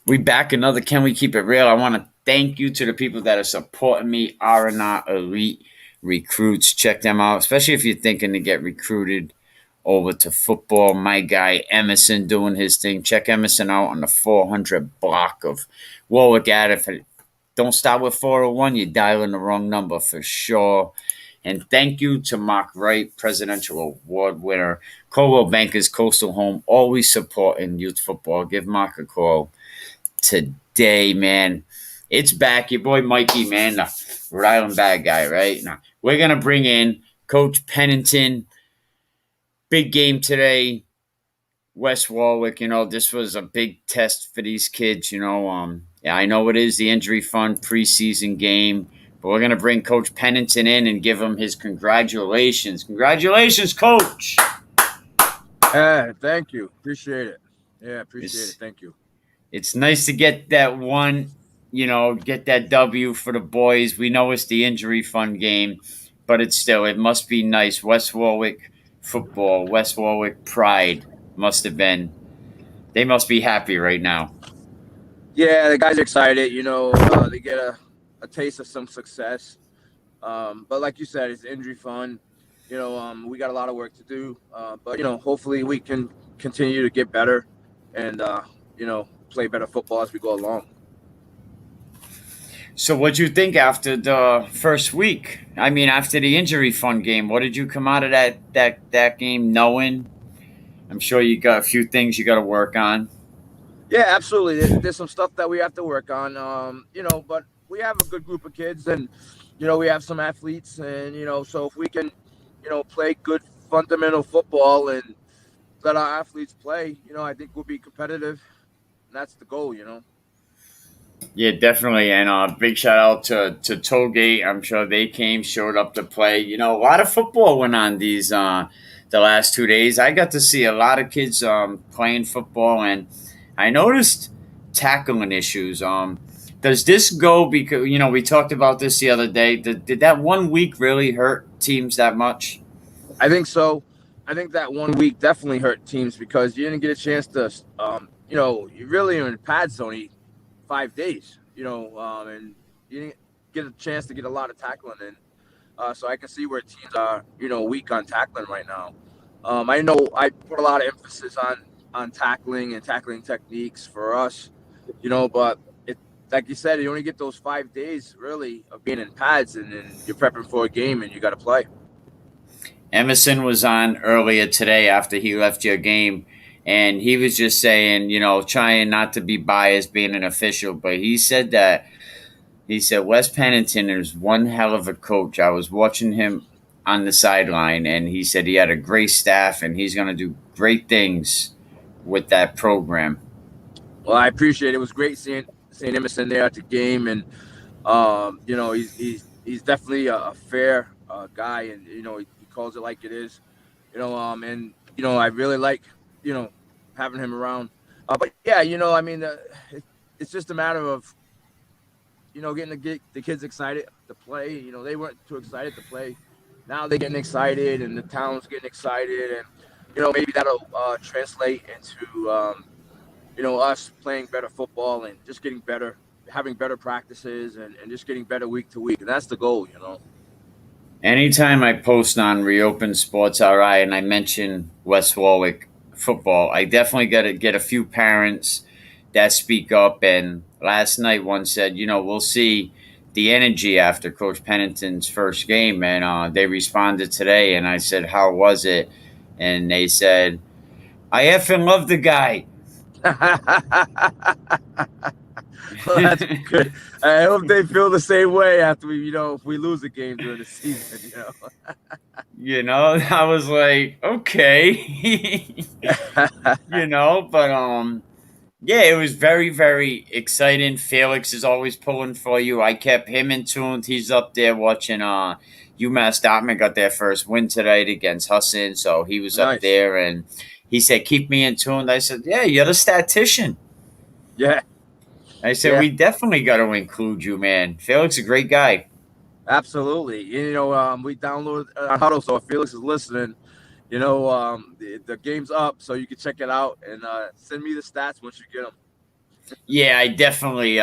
We back another Can We Keep It Real? I want to thank you to the people that are supporting me, R&R Elite Recruits. Check them out, especially if you're thinking to get recruited over to football. My guy Emerson doing his thing. Check Emerson out on the 400 block of Warwick Ave. If it don't start with 401, you're dialing the wrong number for sure. And thank you to Mark Wright, Presidential Award winner, Coldwell Bankers Coastal Home, always supporting youth football. Give Mark a call today, man. It's back. Your boy Mikey, man, the Rhode Island bad guy, right? Now, we're going to bring in Coach Pennington. Big game today. West Warwick, this was a big test for these kids, Yeah, I know it is the injury fund preseason game, but we're going to bring Coach Pennington in and give him his congratulations. Congratulations, Coach. Thank you. Appreciate it. Yeah, appreciate it. It's, Thank you. it's nice to get that one, get that W for the boys. We know it's the injury fund game, but it must be nice. West Warwick football, West Warwick pride must have been, they must be happy right now. Yeah, the guys are excited. They get a taste of some success. But like you said, it's injury fun. We got a lot of work to do. But hopefully we can continue to get better and play better football as we go along. So, what'd you think after the first week? I mean, after the injury fund game, what did you come out of that game knowing? I'm sure you got a few things you got to work on. Yeah, absolutely. There's some stuff that we have to work on. But we have a good group of kids, and we have some athletes, and so if we can, play good fundamental football and let our athletes play, I think we'll be competitive, and that's the goal. Yeah, definitely, and big shout out to Tollgate. I'm sure they came, showed up to play. A lot of football went on these the last 2 days. I got to see a lot of kids playing football, and I noticed tackling issues. Does this go because we talked about this the other day? Did that 1 week really hurt teams that much? I think so. I think that 1 week definitely hurt teams because you didn't get a chance to, you really are in pads only 5 days, and you didn't get a chance to get a lot of tackling in. So I can see where teams are, weak on tackling right now. I know I put a lot of emphasis on tackling and tackling techniques for us, but it, like you said, you only get those 5 days really of being in pads, and then you're prepping for a game and you got to play. Emerson was on earlier today after he left your game, and he was just saying, trying not to be biased being an official, but he said Wes Pennington is one hell of a coach. I was watching him on the sideline, and he said he had a great staff, and he's going to do great things with that program. Well, I appreciate it. It was great seeing Emerson there at the game, and he's definitely a fair guy, and he calls it like it is. And I really like having him around. But yeah, I mean, it's just a matter of getting the kids excited to play. They weren't too excited to play. Now they're getting excited, and the town's getting excited, and maybe that'll translate into us playing better football and just getting better, having better practices, and just getting better week to week, and that's the goal. Anytime I post on Reopen Sports RI and I mention West Warwick football, I definitely got to get a few parents that speak up. And last night, one said, we'll see the energy after Coach Pennington's first game. And they responded today, and I said, how was it? And they said, I effing love the guy. Well, that's good. I hope they feel the same way after if we lose a game during the season. I was like, okay. But yeah, it was very, very exciting. Felix is always pulling for you. I kept him in tune. He's up there watching UMass Dartmouth got their first win tonight against Husson. So he was up Nice. there and he said, keep me in tune. I said, yeah, you're the statistician. Yeah. I said, Yeah. we definitely got to include you, man. Felix is a great guy. Absolutely. We downloaded Huddle, so if Felix is listening, the game's up, so you can check it out and send me the stats once you get them. Yeah, I definitely.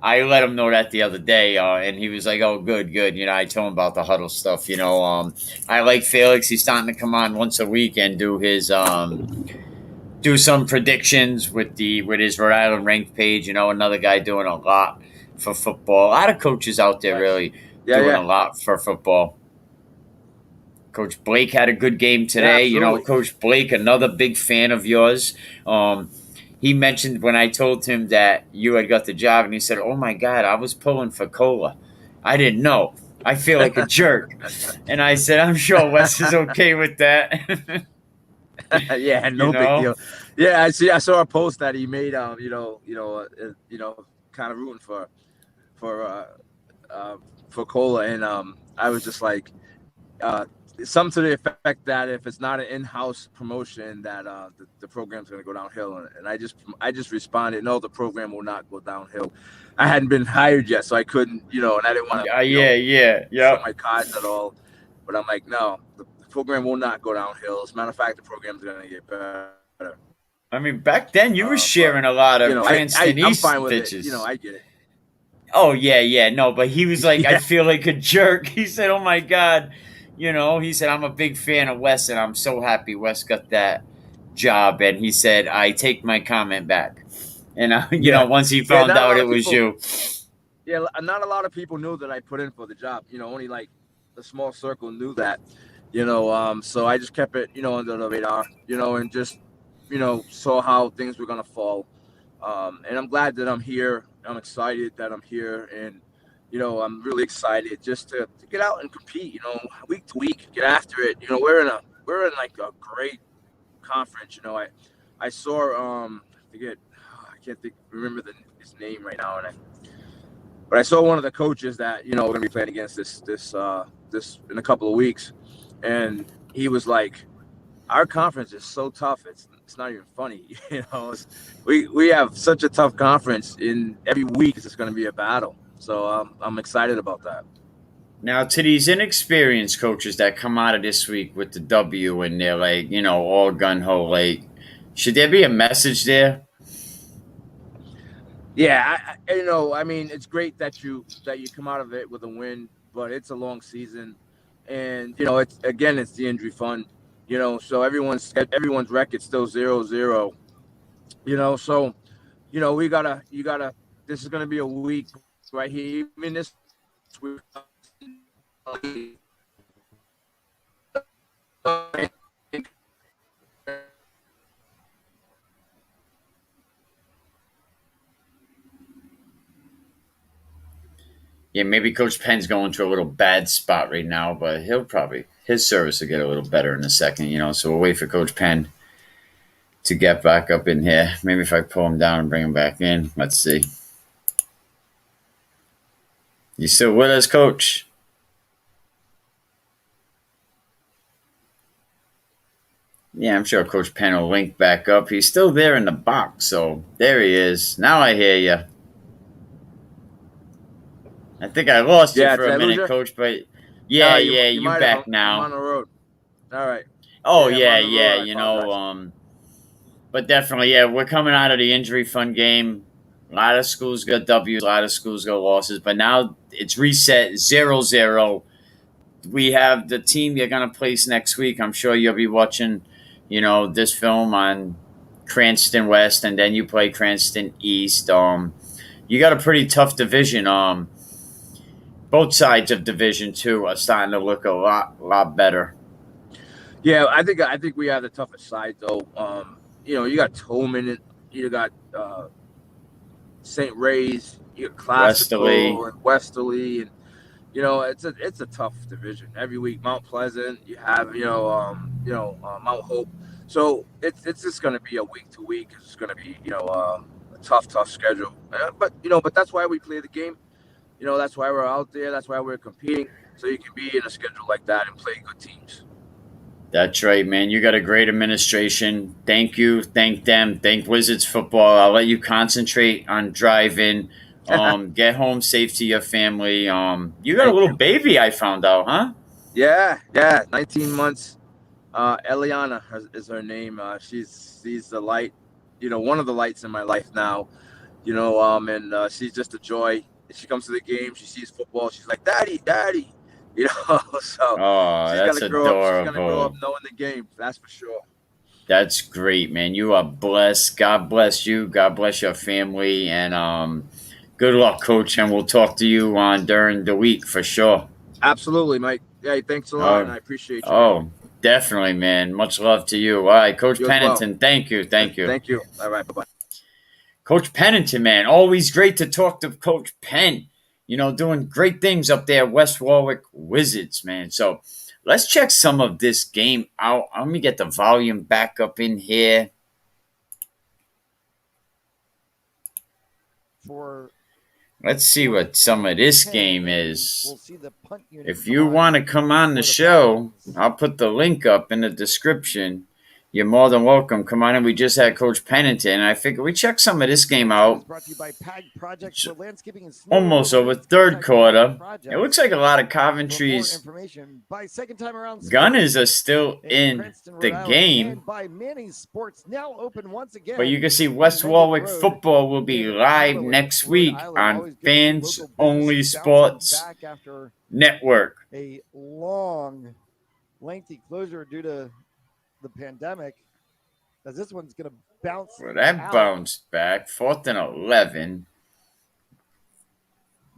I let him know that the other day, and he was like, "Oh, good, good." I told him about the huddle stuff. I like Felix. He's starting to come on once a week and do some predictions with his Rhode Island ranked page. Another guy doing a lot for football. A lot of coaches out there Nice. really Yeah, doing yeah, a lot for football. Coach Blake had a good game yeah, today. absolutely. Coach Blake, another big fan of yours. He mentioned when I told him that you had got the job, and he said, "Oh my God, I was pulling for Cola. I didn't know. I feel like a jerk." And I said, "I'm sure Wes is okay with that." Yeah, you no big know. deal. Yeah, I see. I saw a post that he made. Kind of rooting for uh, uh, for Cola, and I was just like, uh, something to the effect that if it's not an in-house promotion, that the program's going to go downhill. And I just responded, no, the program will not go downhill. I hadn't been hired yet, so I couldn't, and I didn't want to, Yeah, yeah, show yep. my cards at all. But I'm like, no, the program will not go downhill. As a matter of fact, the program's going to get better. I mean, back then you were But sharing a lot of I Cranston I'm fine East with it. pitches. I get it. Oh yeah, yeah, no, but he was like, I Yeah, feel like a jerk. He said, "Oh my God," He said, "I'm a big fan of Wes, and I'm so happy Wes got that job." And he said, "I take my comment back." And yeah, once he yeah. found Not a out lot it of was people. you, Yeah, not a lot of people knew that I put in for the job. Only like a small circle knew that. So I just kept it, under the radar, and just, saw how things were gonna fall. And I'm glad that I'm here. I'm excited that I'm here, and I'm really excited just to get out and compete. Week to week, get after it. We're in like a great conference. I saw I forget, I can't remember his name right now, but I saw one of the coaches that we're gonna be playing against this in a couple of weeks, and he was like, "Our conference is so tough. It's not even funny. We have such a tough conference. In every week, it's just gonna be a battle. So I'm excited about that." now to these inexperienced coaches that come out of this week with the W and they're like, all gun ho, like, should there be a message there? Yeah, I mean, it's great that you come out of it with a win, but it's a long season, and it's the injury fund. So everyone's record still 0-0. So we gotta you gotta. This is gonna be a week right here. Even this week, Yeah, maybe Coach Penn's going through a little bad spot right now, but his service will get a little better in a second. So we'll wait for Coach Penn to get back up in here. Maybe if I pull him down and bring him back in. Let's see. You still with us, Coach? Yeah, I'm sure Coach Penn will link back up. He's still there in the box, so there he is. Now I hear you. I think I lost you yeah. for Did a I lose minute, you? Coach, but yeah, yeah, You you might have. back I'm on now. the road. All right. Oh Yeah, I'm yeah, on the road. yeah. I apologize. But definitely, yeah, we're coming out of the injury fund game. A lot of schools got W's, a lot of schools got losses, but now it's reset 0-0. We have the team you're going to place next week. I'm sure you'll be watching, this film on Cranston West, and then you play Cranston East. You got a pretty tough division. Both sides of Division Two are starting to look a lot better. Yeah, I think we have the toughest side though. You got Tolman, you got St. Ray's, you got Westerly. Classical and Westerly, and it's a tough division. Every week, Mount Pleasant, you have Mount Hope. So it's just going to be a week to week. It's going to be a tough schedule. But that's why we play the game. That's why we're out there. That's why we're competing. So you can be in a schedule like that and play good teams. That's right, man. You got a great administration. Thank you. Thank them. Thank Wizards football. I'll let you concentrate on driving. Get home safe to your family. You got a Thank little you. baby, I found out, huh? Yeah, 19 months. Eliana is her name. She's the light. one of the lights in my life now. And she's just a joy. She comes to the game, she sees football, she's like, "Daddy, Daddy," So Oh, she's that's gonna grow up. She's gonna grow up adorable. knowing the game. That's for sure. That's great, man. You are blessed. God bless you. God bless your family. And good luck, coach. And we'll talk to you on during the week for sure. Absolutely, Mike. Hey, thanks a lot, and Oh, I appreciate you, man. oh, definitely, man. Much love to you. All right, Coach You as well. Pennington. Thank you. Thank you. Thank you. All right. Bye bye. Coach Pennington, man. Always great to talk to Coach Penn. Doing great things up there, West Warwick Wizards, man. So let's check some of this game out. Let me get the volume back up in here. For Let's see what some of this game is. If you want to come on the show, I'll put the link up in the description. You're more than welcome. Come on in. We just had Coach Pennington. I figured we check some of this game out. Almost over third quarter. It looks like a lot of Coventry's Gunners are still in the game. But you can see West Warwick football will be live next week on Fans Only Sports Network. A long, lengthy closure due to the pandemic, as this one's going to bounce. Well, that bounced back. 4th and 11.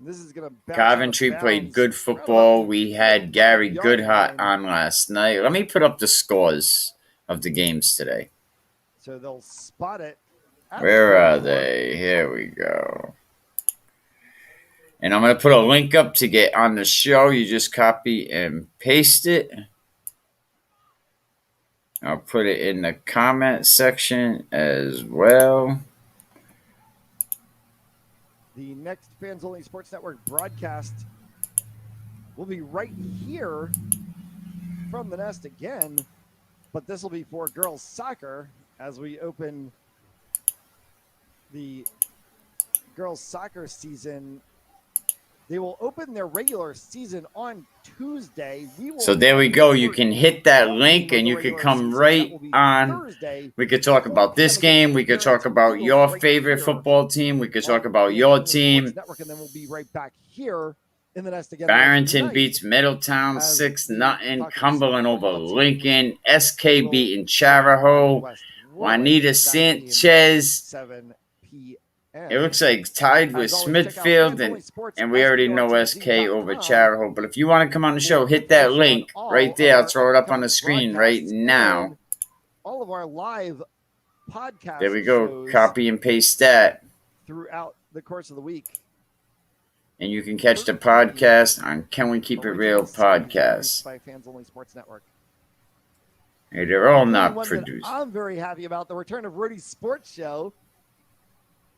This is going to Coventry played good football. We had Gary Goodhart on last night. Let me put up the scores of the games today. So they'll spot it. Where are they? Here we go. And I'm going to put a link up to get on the show. You just copy and paste it. I'll put it in the comment section as well. The next Fans Only Sports Network broadcast will be right here from the nest again, but this will be for girls soccer as we open the girls soccer season. They will open their regular season on Tuesday. So there we go. You can hit that link and you can come right on. We could talk about this game. We could talk about your favorite football team. We could talk about your team. And then we'll be right back here in the nest again. Barrington beats Middletown 6-0. Cumberland over Lincoln. SK beating Charahoe. Juanita Sanchez. 7 p.m. It looks like tied with Smithfield, and we already know SK over Charahoe. But if you want to come on the show, hit that link right there. I'll throw it up on the screen right now. All of our live podcasts. There we go. Copy and paste that. Throughout the course of the week. And you can catch the podcast on Can We Keep It Real podcast. By Fans Only Sports Network. Hey, they're all not produced. I'm very happy about the return of Rudy's Sports Show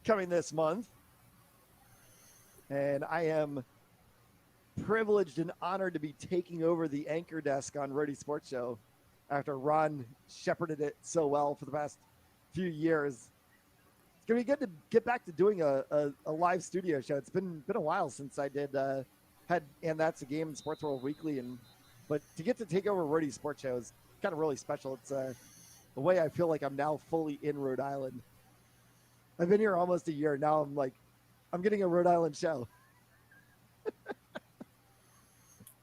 coming this month. And I am privileged and honored to be taking over the anchor desk on Rudy's Sports Show after Ron shepherded it so well for the past few years. It's going to be good to get back to doing a live studio show. It's been a while since I did and That's a Game in Sports World Weekly, but to get to take over Rudy's Sports Show is kind of really special. It's the way I feel like I'm now fully in Rhode Island. I've been here almost a year. Now I'm getting a Rhode Island show.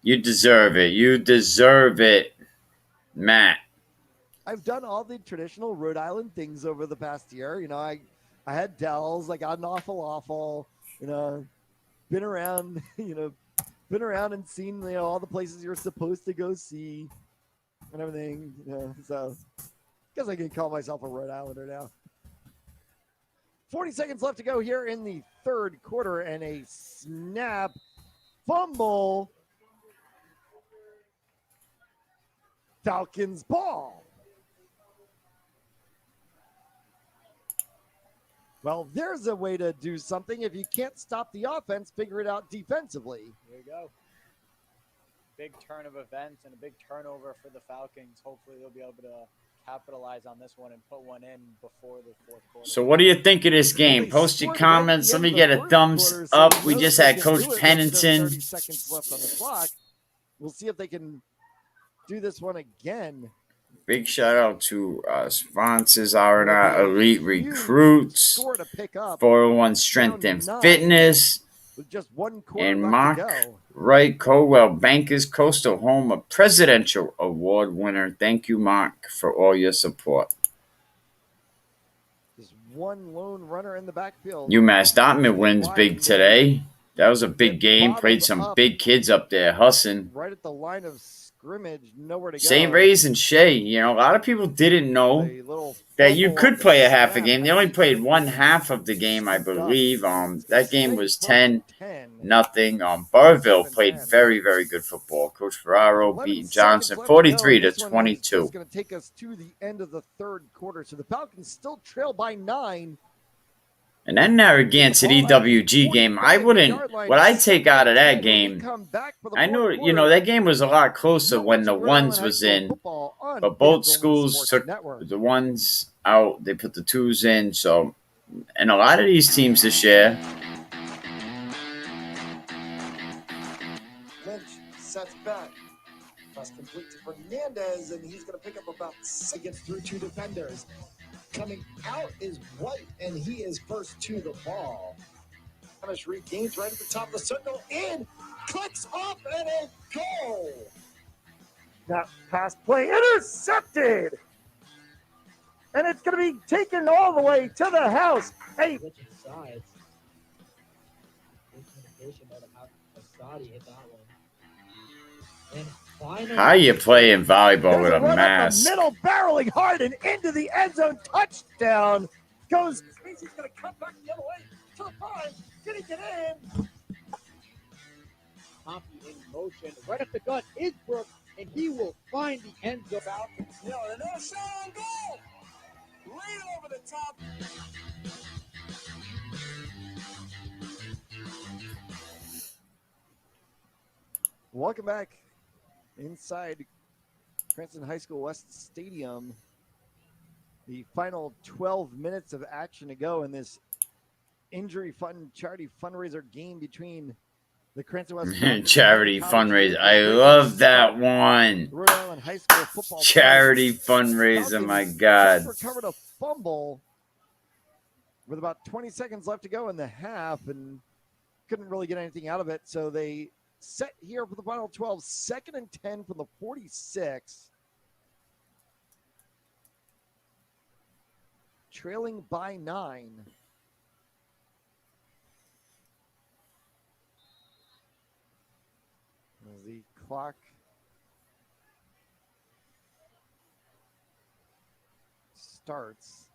You deserve it. You deserve it, Matt. I've done all the traditional Rhode Island things over the past year. I had Dells. I got an awful. Been around. Been around and seen all the places you're supposed to go see and everything. So I guess I can call myself a Rhode Islander now. 40 seconds left to go here in the third quarter, and a snap, fumble, Falcons ball. Well, there's a way to do something. If you can't stop the offense, figure it out defensively. There you go. Big turn of events and a big turnover for the Falcons. Hopefully they'll be able to capitalize on this one and put one in before the fourth quarter. So what do you think of this game? Post your comments. Let me get a thumbs up. We just had Coach Pennington. 30 seconds left on the clock. We'll see if they can do this one again. Big shout out to sponsors, R&R It'll be a Elite huge Recruits, score to pick up 401 Strength down and 9 Fitness, with just 1 quarter and left Mark to go. Wright Colwell Bankers Coastal Home, a Presidential Award winner. Thank you, Mark, for all your support. Just one lone runner in the backfield. UMass Dartmouth wins Wide, big and they today. That was a big get game. Played bottled some up big kids up there, Hussin. right at the line of scrimmage, nowhere to go. St. Ray's and Shea. You know, a lot of people didn't know A little that you fumble on could the play a half a snap game. They as only the played kick one is half of the game, I scooped up. believe. It's gonna That game stay was from 10-0. 10. Burrville played 7-10. very, very good football. Coach Ferraro 11 beating seconds Johnson left to go, 43 and to this one is just 22. going to take us to the end of the third quarter. So the Falcons still trail by 9. And that Narragansett EWG game, I wouldn't. What I take out of that game, I know, you know, that game was a lot closer when the ones was in, but both schools took the ones out. They put the twos in. So, and a lot of these teams this year. Lynch sets back. Pass complete to Fernandez, and he's going to pick up about 6. Gets through 2 defenders. Coming out is White, and he is first to the ball. Thomas regains right at the top of the circle, in, clicks up, and a goal. That pass play intercepted. And it's going to be taken all the way to the house. Hey, Switching sides. Good communication out of how Asadi hit that one. And finally, How you playing volleyball there's with a a run up mask? the middle, barreling hard and into the end zone. Touchdown. Goes. He's going to cut back the other way to the 5. Did he get in? Poppy in motion. Right up the gut is Brooks, and he will find the end zone. Yo, and no shot on goal. Right over the top. Welcome back inside Cranston High School West Stadium. The final 12 minutes of action to go in this injury fund charity fundraiser game between the Cranston West Charity fundraiser. I love that one. Rhode Island High School football Charity players. fundraiser, my Falcons God. just recovered a fumble with about 20 seconds left to go in the half and couldn't really get anything out of it. So they set here for the final 12, 2nd and 10 from the 46. Trailing by 9. As the clock starts.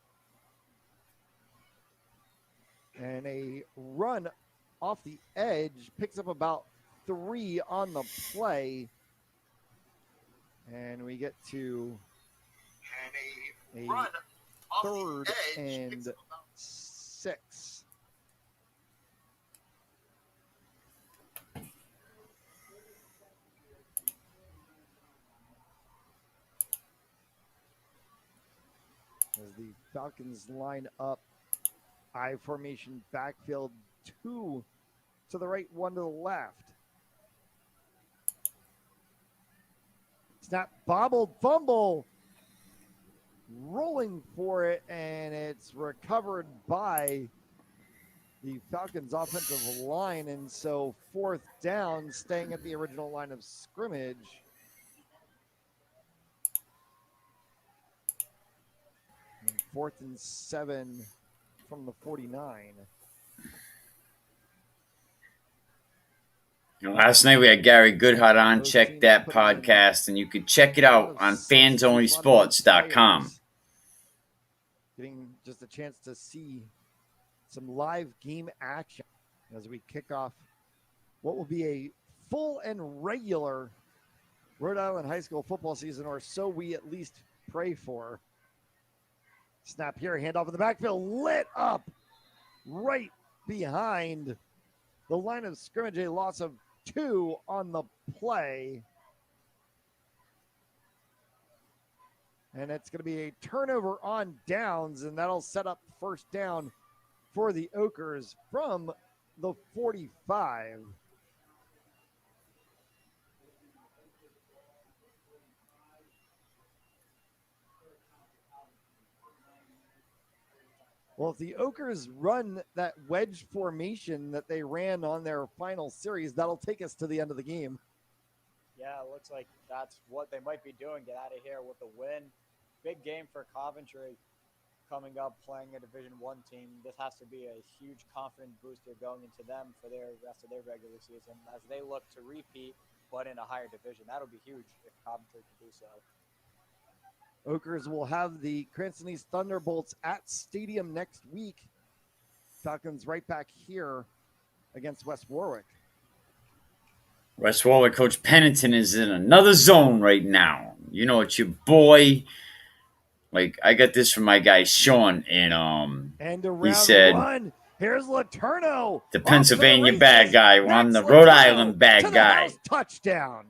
And a run off the edge picks up about 3 on the play. And we get to a Run off the 3rd edge, and picks up 6. As the Falcons line up, I formation backfield, 2 to the right, 1 to the left. Snap, bobbled, fumble, rolling for it, and it's recovered by the Falcons offensive line. And so 4th down, staying at the original line of scrimmage. And 4th and 7 from the 49. Last night we had Gary Goodhart on. Check that podcast, and you can check it out on fansonlysports.com. Getting just a chance to see some live game action as we kick off what will be a full and regular Rhode Island high school football season, or so we at least pray for. Snap here, handoff in the backfield, lit up right behind the line of scrimmage. A loss of 2 on the play. And it's going to be a turnover on downs, and that'll set up 1st down for the Okers from the 45. Well, if the Oakers run that wedge formation that they ran on their final series, that'll take us to the end of the game. Yeah, it looks like that's what they might be doing. Get out of here with a win. Big game for Coventry coming up, playing a Division One team. This has to be a huge confidence booster going into them for their rest of their regular season as they look to repeat, but in a higher division. That'll be huge if Coventry can do so. Oakers will have the Cranston East Thunderbolts at Stadium next week. Falcons right back here against West Warwick. West Warwick coach Pennington is in another zone right now. You know, it's your boy. Like, I got this from my guy Sean, And a he round said, one. Here's Laterno. the Off to Pennsylvania races. bad guy. Well, I'm Max the Rhode Laterno Island to bad the guy. house touchdown.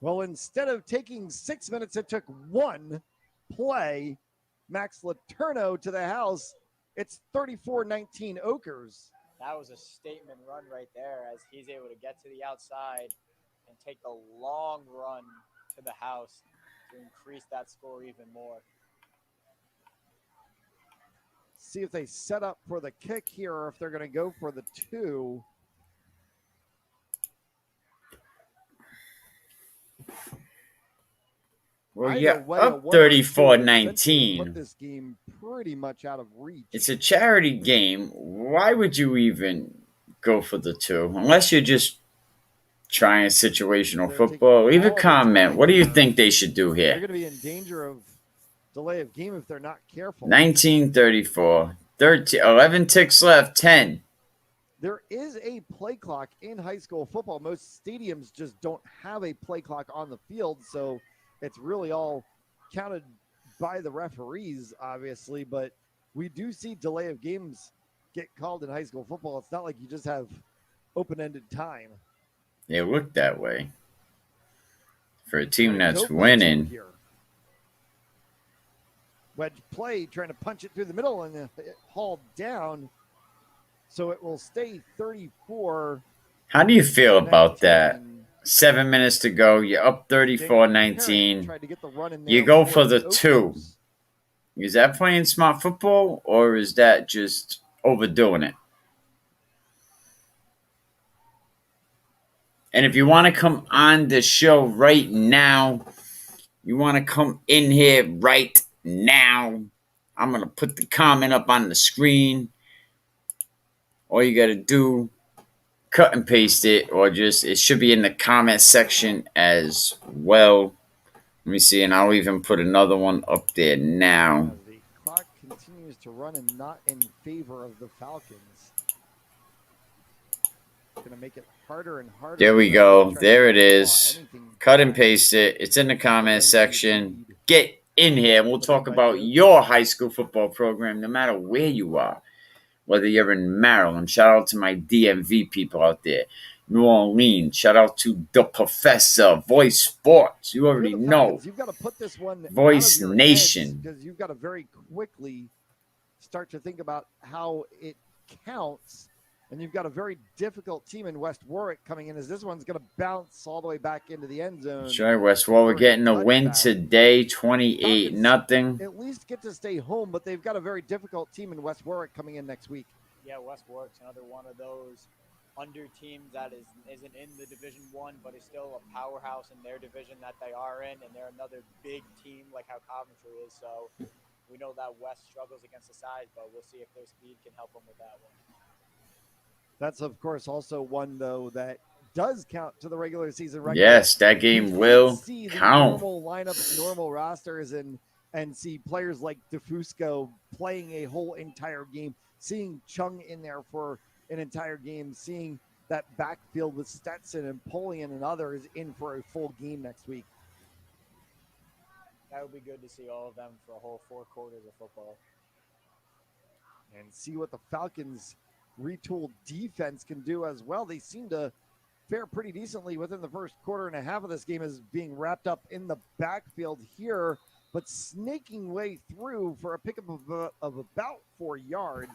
Well, instead of taking 6 minutes, it took one play. Max Laterno to the house. It's 34-19 Oakers. That was a statement run right there as he's able to get to the outside and take the long run to the house to increase that score even more. See if they set up for the kick here or if they're going to go for the two. Well, Either yeah, way, a up 1 or 2 would essentially 34-19. Put this game pretty much out of reach. It's a charity game. Why would you even go for the two? Unless you're just trying situational They're football. taking Leave a all the comment. time What do you here. think they should do They're here? going to be in danger of delay of game if they're not careful. 19:34. 11 ticks left. 10. There is a play clock in high school football. Most stadiums just don't have a play clock on the field, so it's really all counted by the referees, obviously. But we do see delay of games get called in high school football. It's not like you just have open-ended time. It looked that way. For a team Go that's for the two winning. here. Wedge play, trying to punch it through the middle and it hauled down. So it will stay 34. How do you feel about that? 7 minutes to go. You're up 34-19. Tried to get the run in You there go for the Oakers. two. Is that playing smart football or is that just overdoing it? And if you want to come on the show right now, you want to come in here right now, I'm going to put the comment up on the screen. All you got to do, cut and paste it, or just, it should be in the comment section as well. Let me see, and I'll even put another one up there now. As the clock continues to run and not in favor of the Falcons. Going to make it harder and harder. There we go. There it is. Cut and paste it. It's in the comment section. Get in here. We'll talk about your high school football program, no matter where you are. Whether you're in Maryland, shout out to my DMV people out there. New Orleans, shout out to the Professor, Voice Sports. You already know. You've got to put this one Voice Nation. Because you've got to very quickly start to think about how it counts. And you've got a very difficult team in West Warwick coming in as this one's going to bounce all the way back into the end zone. That's right, West Warwick getting a win today, 28-0. At least get to stay home, but they've got a very difficult team in West Warwick coming in next week. Yeah, West Warwick's another one of those under teams that isn't in the Division One, but is still a powerhouse in their division that they are in, and they're another big team like how Coventry is. So we know that West struggles against the size, but we'll see if their speed can help them with that one. That's, of course, also one, though, that does count to the regular season record. Yes, that game will see count. Normal lineups, normal rosters, and see players like DeFusco playing a whole entire game, seeing Chung in there for an entire game, seeing that backfield with Stetson and Polian and others in for a full game next week. That would be good to see all of them for a whole 4 quarters of football. And see what the Falcons' retooled defense can do as well. They seem to fare pretty decently within the first quarter and a half of this game as being wrapped up in the backfield here, but snaking way through for a pickup of about 4 yards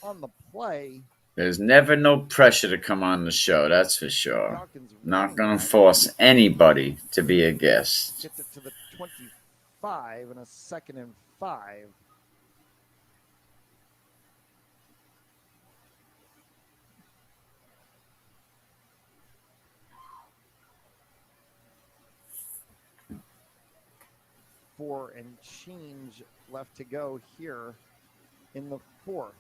on the play. There's never no pressure to come on the show, that's for sure. Falcons Not running going to back force anybody to be a guest. gets it to the 25 and a 2nd and 5. Four and change left to go here in the 4th.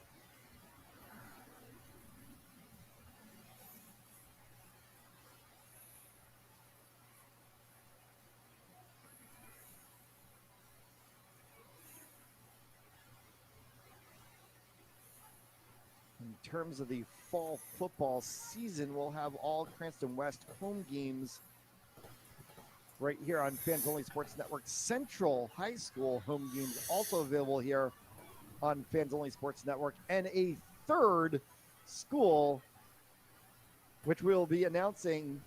In terms of the fall football season, we'll have all Cranston West home games right here on Fans Only Sports Network. Central High School home games also available here on Fans Only Sports Network, and a third school, which we'll be announcing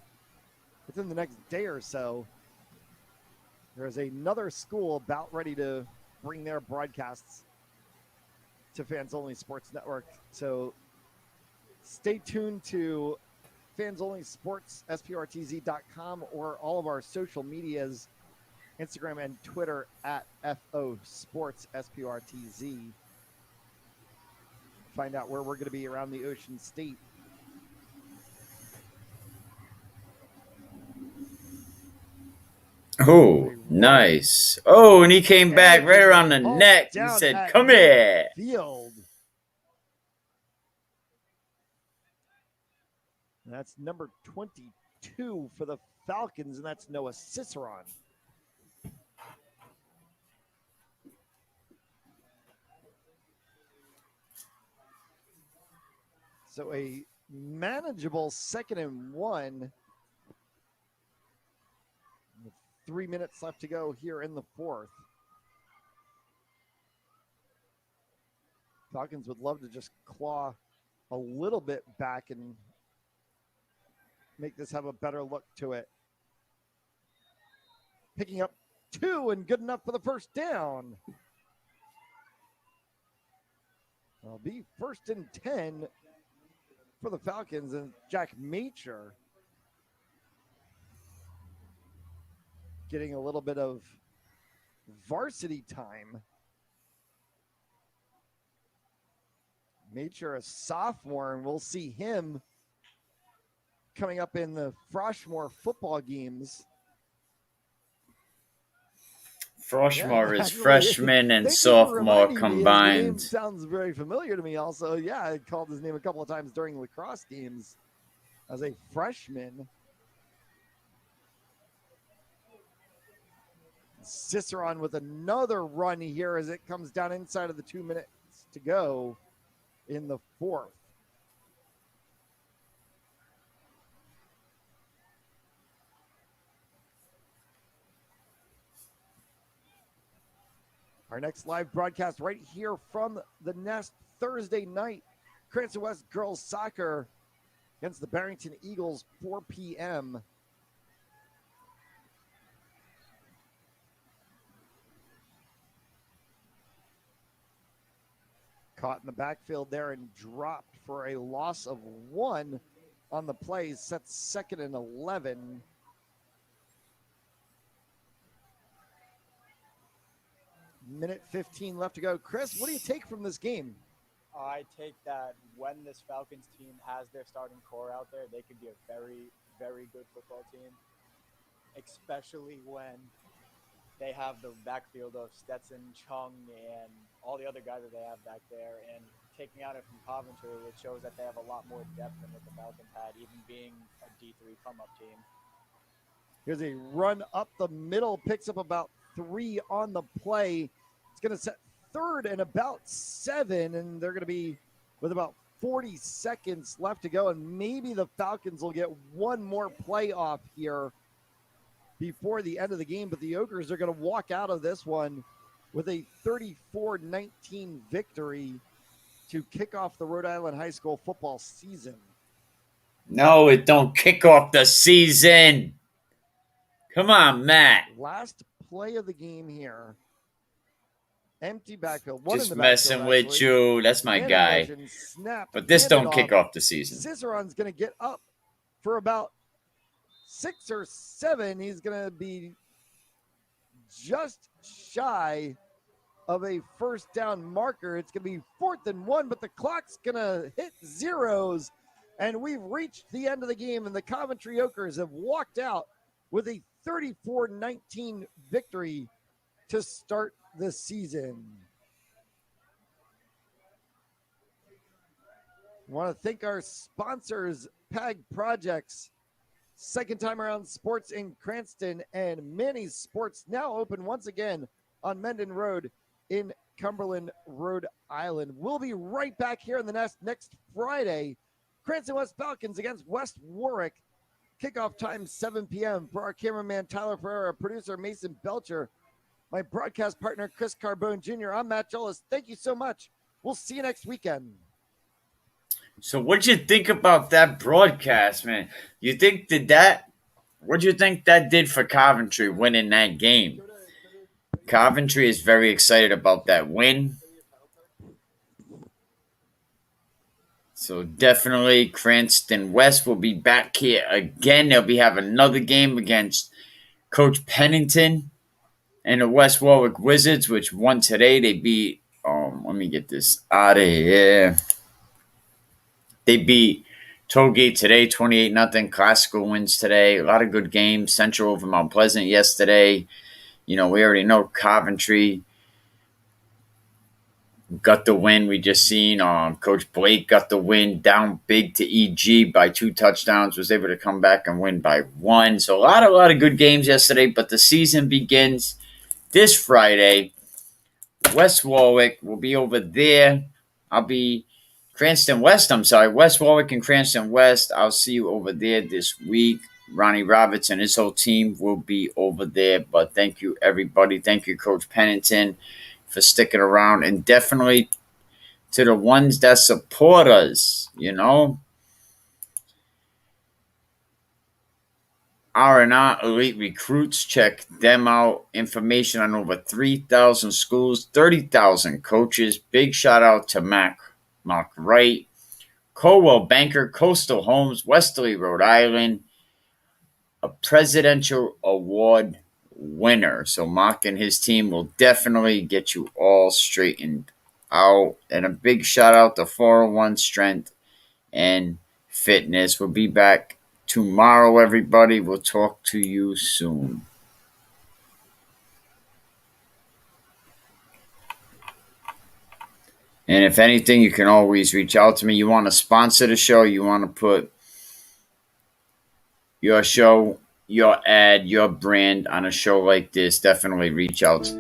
within the next day or so. There's another school about ready to bring their broadcasts to Fans Only Sports Network. So stay tuned to Fans Only Sports, SPRTZ.com, or all of our social medias, Instagram and Twitter at FO Sports SPRTZ. Find out where we're going to be around the Ocean State. Oh, nice. Oh, and he came back right around the neck. He said, come here. Field. That's number 22 for the Falcons, and that's Noah Ciceron. So a manageable 2nd and 1 with 3 minutes left to go here in the 4th. Falcons would love to just claw a little bit back and make this have a better look to it. Picking up 2 and good enough for the first down. It'll be 1st and 10 for the Falcons, and Jack Macher getting a little bit of varsity time. Macher, a sophomore, and we'll see him coming up in the Froshmore football games. Froshmore is freshman and sophomore combined. His name sounds very familiar to me also. Yeah, I called his name a couple of times during lacrosse games as a freshman. Ciceron with another run here as it comes down inside of the 2 minutes to go in the 4th. Our next live broadcast right here from the Nest Thursday night. Cranston West girls soccer against the Barrington Eagles, 4 p.m. Caught in the backfield there and dropped for a loss of 1 on the play. Sets 2nd and 11. Minute 15 left to go. Chris, what do you take from this game? I take that when this Falcons team has their starting core out there, they could be a very, very good football team, especially when they have the backfield of Stetson, Chung, and all the other guys that they have back there. And taking out it from Coventry, it shows that they have a lot more depth than what the Falcons had, even being a D3 come-up team. Here's a run up the middle, picks up about 3 on the play. It's going to set 3rd and about 7, and they're going to be with about 40 seconds left to go, and maybe the Falcons will get one more play off here before the end of the game, but the Ogres are going to walk out of this one with a 34-19 victory to kick off the Rhode Island High School football season. No, it don't kick off the season. Come on, Matt. Last play of the game here. Empty backfield. One Just in the backfield, messing with actually. you. That's my Man in guy. motion, snapped, But this handed don't kick off the season. Ciceron's going to get up for about 6 or 7. He's going to be just shy of a first down marker. It's going to be 4th and 1, but the clock's going to hit zeros. And we've reached the end of the game, and the Coventry Okers have walked out with a 34-19 victory to start the season. I want to thank our sponsors, PAG Projects, Second Time Around Sports in Cranston, and Manny's Sports, now open once again on Mendon Road in Cumberland, Rhode Island. We'll be right back here in the next Friday. Cranston West Falcons against West Warwick. Kickoff time 7 p.m. For our cameraman Tyler Ferreira, producer Mason Belcher, my broadcast partner Chris Carbone Jr., I'm Matt Jolis. Thank you so much. We'll see you next weekend. So what'd you think about that broadcast, man? What'd you think that did for Coventry winning that game? Coventry is very excited about that win. So definitely Cranston West will be back here again. They'll be having another game against Coach Pennington and the West Warwick Wizards, which won today. They beat, let me get this out of here. They beat Tollgate today, 28-0. Classical wins today. A lot of good games. Central over Mount Pleasant yesterday. We already know Coventry got the win. We just seen Coach Blake got the win, down big to EG by 2 touchdowns, was able to come back and win by 1. So a lot of good games yesterday, but the season begins this Friday. West Warwick will be over there. I'll be Cranston West, West Warwick and Cranston West. I'll see you over there this week. Ronnie Roberts and his whole team will be over there. But thank you, everybody. Thank you, Coach Pennington, for sticking around. And definitely to the ones that support us, R&R Elite Recruits. Check them out. Information on over 3,000 schools, 30,000 coaches. Big shout out to Mark Wright, Colwell Banker, Coastal Homes, Westerly, Rhode Island, a presidential award winner. So Mark and his team will definitely get you all straightened out. And a big shout out to 401 Strength and Fitness. We'll be back tomorrow, everybody. We'll talk to you soon. And if anything, you can always reach out to me. You want to sponsor the show, you want to put your show, your ad, your brand on a show like this, definitely reach out